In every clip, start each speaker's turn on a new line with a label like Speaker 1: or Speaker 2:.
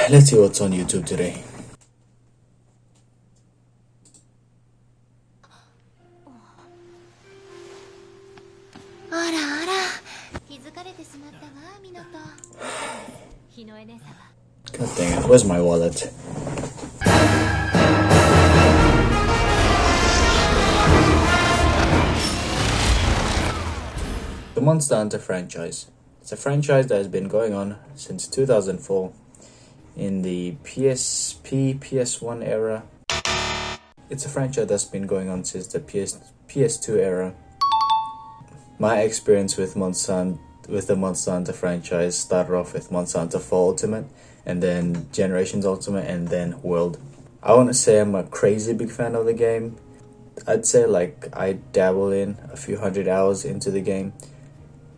Speaker 1: Let's see what's on YouTube today. God dang it, where's my wallet? The Monster Hunter franchise. It's a franchise that has been going on since 2004 in the PSP, PS1 era. It's a franchise that's been going on since the PS2 era. My experience with the Monster Hunter franchise started off with Monster Hunter 4 Ultimate, and then Generations Ultimate, and then World. I want to say I'm a crazy big fan of the game. I'd say like I dabble in a few hundred hours into the game.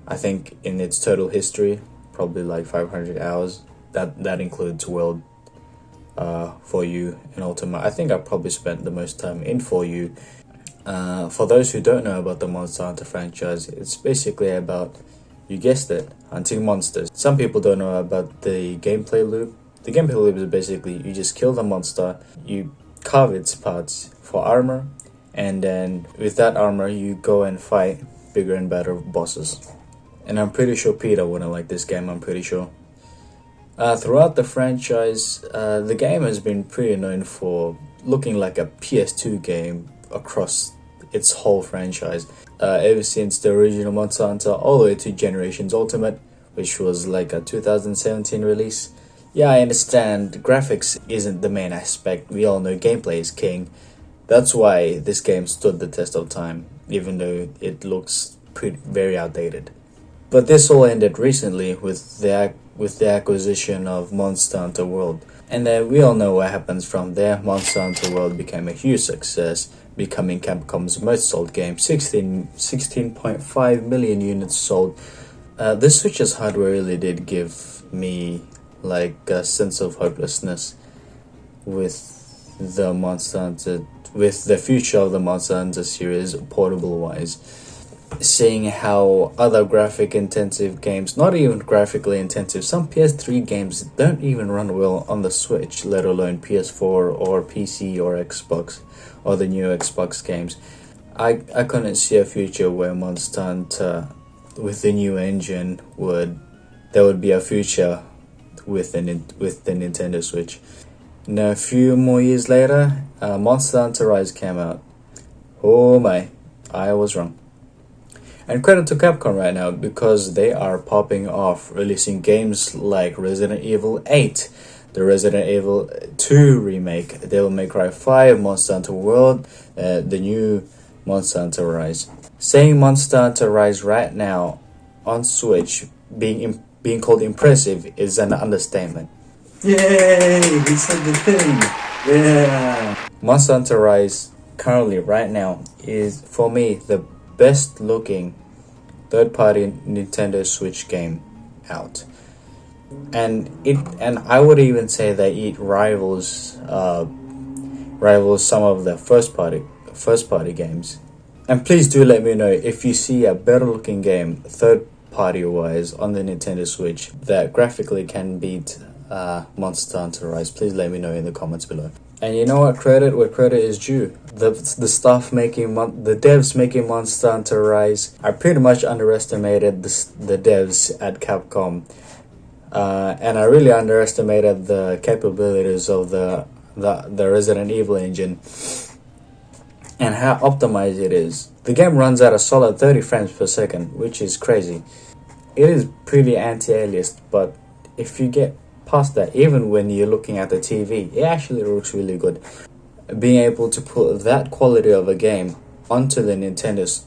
Speaker 1: I think in its total history, probably like 500 hours. That includes World, 4U, and Ultimate. I think I probably spent the most time in 4U. For those who don't know about the Monster Hunter franchise, it's basically about, you guessed it, hunting monsters. Some people don't know about the gameplay loop. The gameplay loop is basically you just kill the monster, you carve its parts for armor, and then with that armor you go and fight bigger and better bosses. And I'm pretty sure Peter wouldn't like this game, I'm pretty sure. Throughout the franchise, the game has been pretty known for looking like a PS2 game across its whole franchise. Ever since the original Monster Hunter all the way to Generations Ultimate, which was like a 2017 release. Yeah, I understand graphics isn't the main aspect, we all know gameplay is king. That's why this game stood the test of time, even though it looks very outdated. But this all ended recently with the acquisition of Monster Hunter World. And then we all know what happens from there. Monster Hunter World became a huge success, becoming Capcom's most sold game, 16.5 million units sold. The Switch's hardware really did give me like a sense of hopelessness with the future of the Monster Hunter series, portable wise. Seeing how other graphic intensive games, not even graphically intensive, some PS3 games don't even run well on the Switch, let alone PS4 or PC or Xbox or the new Xbox games. I couldn't see a future where Monster Hunter with the new engine there would be a future with the Nintendo Switch. And a few more years later, Monster Hunter Rise came out. Oh my, I was wrong. And credit to Capcom right now, because they are popping off, releasing games like Resident Evil 8, the Resident Evil 2 remake, Devil May Cry 5, Monster Hunter World, the new Monster Hunter Rise. Saying Monster Hunter Rise right now on Switch being called impressive is an understatement. Yay! We said the thing! Yeah! Monster Hunter Rise currently right now is, for me, the best looking third-party Nintendo Switch game out, and I would even say that it rivals some of the first party games. And please do let me know if you see a better looking game third party wise on the Nintendo Switch that graphically can beat Monster Hunter Rise. Please let me know in the comments below. And you know what? Credit where credit is due. The devs making Monster Hunter Rise, I pretty much underestimated the devs at Capcom, and I really underestimated the capabilities of the Resident Evil engine and how optimized it is. The game runs at a solid 30 frames per second, which is crazy. It is pretty anti-aliased, but if you get past that, even when you're looking at the TV, it actually looks really good. Being able to put that quality of a game onto the Nintendo's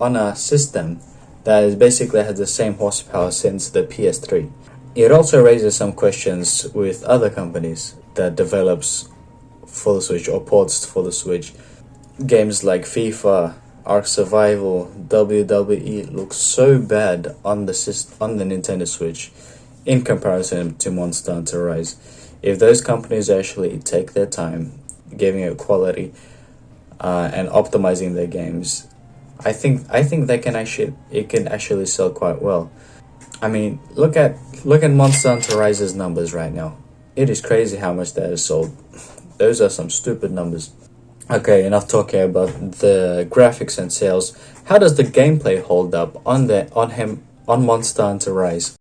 Speaker 1: on a system that is basically has the same horsepower since the PS3. It also raises some questions with other companies that develops for the Switch or ports for the Switch. Games like FIFA, Ark Survival, WWE look so bad on the Nintendo Switch in comparison to Monster Hunter Rise. If those companies actually take their time giving it quality and optimizing their games, I think it can actually sell quite well. I mean, look at Monster Hunter Rise's numbers right now. It is crazy how much that is sold. Those are some stupid numbers. Okay, enough talking about the graphics and sales. How does the gameplay hold up on Monster Hunter Rise?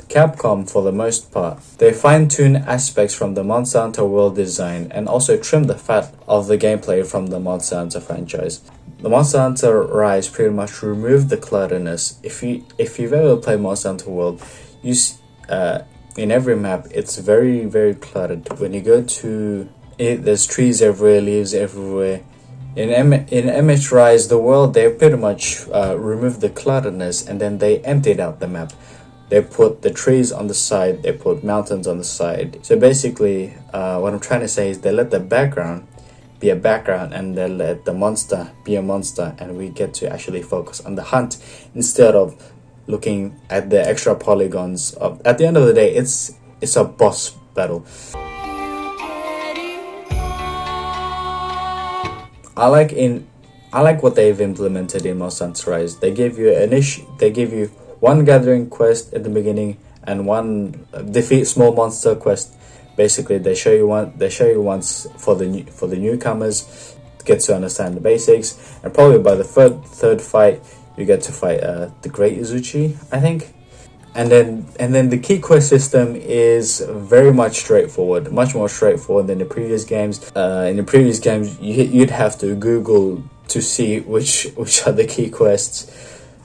Speaker 1: Capcom, for the most part, they fine-tune aspects from the Monster Hunter world design and also trim the fat of the gameplay from the Monster Hunter franchise. The Monster Hunter Rise pretty much removed the clutterness. If you've ever played Monster Hunter World, in every map it's very, very cluttered. When you go to it, there's trees everywhere, leaves everywhere. In MH Rise, the world, they pretty much removed the clutterness and then they emptied out the map. They put the trees on the side, they put mountains on the side. So basically, what I'm trying to say is they let the background be a background and they let the monster be a monster, and we get to actually focus on the hunt instead of looking at the extra polygons. At the end of the day, it's a boss battle. I like what they've implemented in Monster Hunter Rise. They give you one gathering quest at the beginning and one defeat small monster quest. Basically, they show you once for the newcomers, get to understand the basics, and probably by the third fight you get to fight the Great Izuchi, I think. And then the key quest system is very much straightforward, much more straightforward than the previous games. In the previous games, you'd have to Google to see which are the key quests.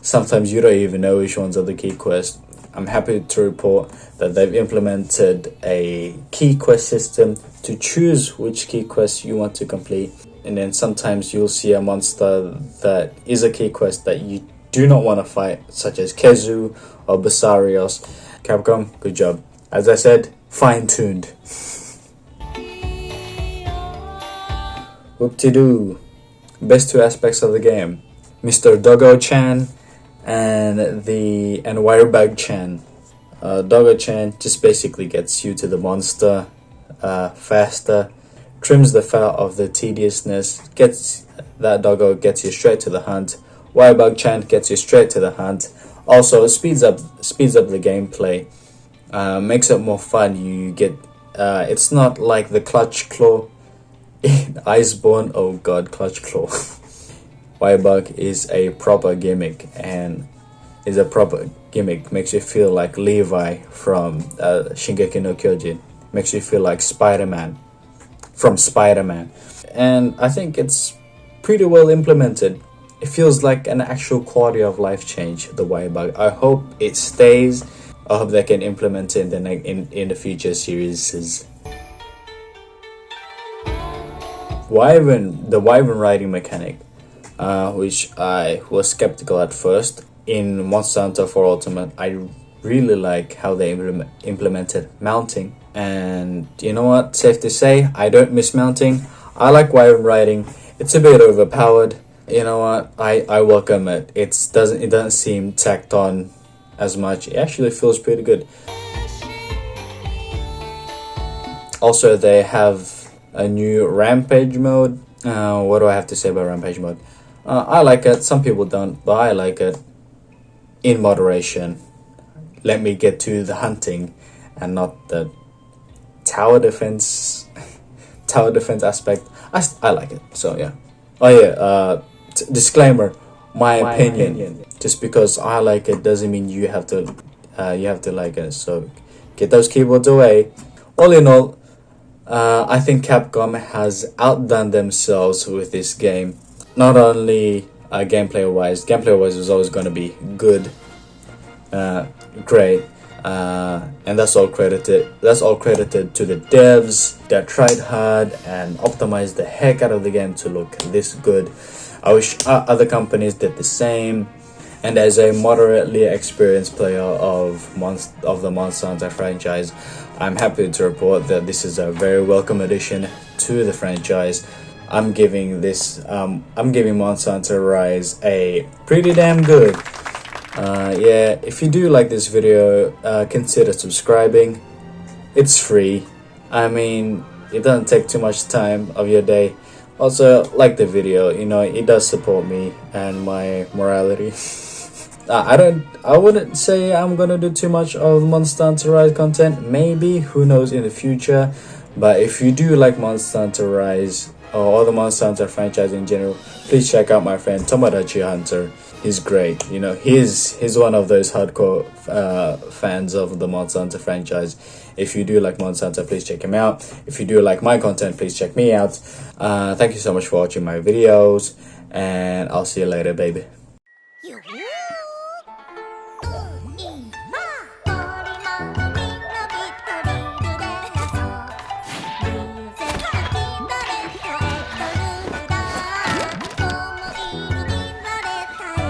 Speaker 1: Sometimes you don't even know which ones are the key quests. I'm happy to report that they've implemented a key quest system to choose which key quests you want to complete. And then sometimes you'll see a monster that is a key quest that you do not want to fight, such as Kezu or Basarios. Capcom, good job. As I said, fine-tuned. Whoop-de-doo. Best two aspects of the game: Mr. Doggochan and Wyvern. Doggochan just basically gets you to the monster faster, trims the fat of the tediousness, Doggo gets you straight to the hunt. Wyvern gets you straight to the hunt. Also speeds up the gameplay, makes it more fun. You get it's not like the Clutch Claw in Iceborne. Oh god, Clutch Claw. Wyvern is a proper gimmick, makes you feel like Levi from Shingeki no Kyojin, makes you feel like Spider-Man from Spider-Man, and I think it's pretty well implemented. It feels like an actual quality of life change, the Wyvern. I hope it stays. I hope they can implement it in the future series. The Wyvern riding mechanic, which I was skeptical at first. In Monster Hunter 4 Ultimate, I really like how they implemented mounting. And you know what? Safe to say, I don't miss mounting. I like Wyvern riding. It's a bit overpowered. You know what? I welcome it. It doesn't seem tacked on as much. It actually feels pretty good. Also, they have a new Rampage Mode. What do I have to say about Rampage Mode? I like it. Some people don't, but I like it. In moderation. Let me get to the hunting and not the tower defense aspect. I like it. So yeah. Oh yeah. Disclaimer. My opinion. Just because I like it doesn't mean you have to like it. So get those keyboards away. All in all, I think Capcom has outdone themselves with this game. Not only gameplay wise is always going to be good, great, and that's all credited to the devs that tried hard and optimized the heck out of the game to look this good. I wish other companies did the same. And as a moderately experienced player of the Monster Hunter franchise, I'm happy to report that this is a very welcome addition to the franchise. I'm giving Monster Hunter Rise a pretty damn good. Yeah, if you do like this video, consider subscribing. It's free. I mean, it doesn't take too much time of your day. Also, like the video, you know, it does support me and my morality. I wouldn't say I'm gonna do too much of Monster Hunter Rise content. Maybe, who knows, in the future. But if you do like Monster Hunter Rise or all the Monster Hunter franchise in general, please check out my friend Tomodachi Hunter. He's great. You know, he's one of those hardcore fans of the Monster Hunter franchise. If you do like Monster Hunter, please check him out. If you do like my content, please check me out. Thank you so much for watching my videos, and I'll see you later, baby.